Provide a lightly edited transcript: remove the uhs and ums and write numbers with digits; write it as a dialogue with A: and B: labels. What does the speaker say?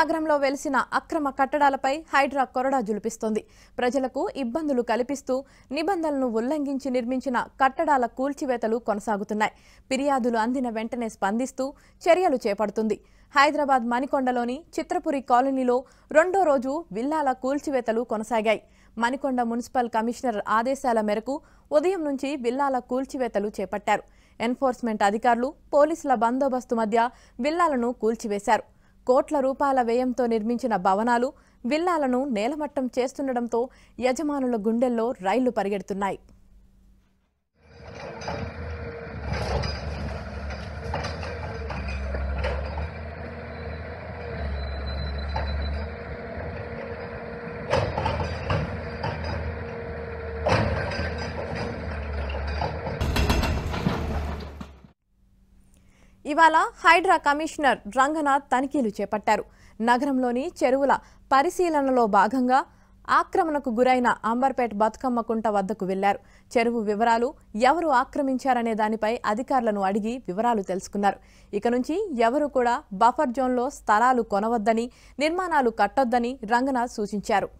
A: నగరంలో వెలిసిన అక్రమ కట్టడాలపై హైడ్రా కొరడా జులిపిస్తోంది. ప్రజలకు ఇబ్బందులు కల్పిస్తూ నిబంధనలను ఉల్లంఘించి నిర్మించిన కట్టడాల కూల్చివేతలు కొనసాగుతున్నాయి. ఫిర్యాదులు అందిన వెంటనే స్పందిస్తూ చర్యలు చేపడుతుంది. హైదరాబాద్ మణికొండలోని చిత్రపురి కాలనీలో రెండో రోజు విల్లాల కూల్చివేతలు కొనసాగాయి. మణికొండ మున్సిపల్ కమిషనర్ ఆదేశాల మేరకు ఉదయం నుంచి విల్లాల కూల్చివేతలు చేపట్టారు. ఎన్ఫోర్స్మెంట్ అధికారులు, పోలీసుల బందోబస్తు మధ్య విల్లాలను కూల్చివేశారు. కోట్ల రూపాయల వ్యయంతో నిర్మించిన భవనాలు, విల్లాలను నేలమట్టం చేస్తుండటంతో యజమానుల గుండెల్లో రైళ్లు పరిగెడుతున్నాయి. ఇవాళ హైడ్రా కమిషనర్ రంగనాథ్ తనిఖీలు చేపట్టారు. నగరంలోని చెరువుల పరిశీలనలో భాగంగా ఆక్రమణకు గురైన అంబర్పేట్ బతుకమ్మ కుంట వద్దకు వెళ్లారు. చెరువు వివరాలు, ఎవరు ఆక్రమించారనే దానిపై అధికారులను అడిగి వివరాలు తెలుసుకున్నారు. ఇక నుంచి ఎవరు కూడా బఫర్ జోన్లో స్థలాలు కొనవద్దని, నిర్మాణాలు కట్టొద్దని రంగనాథ్ సూచించారు.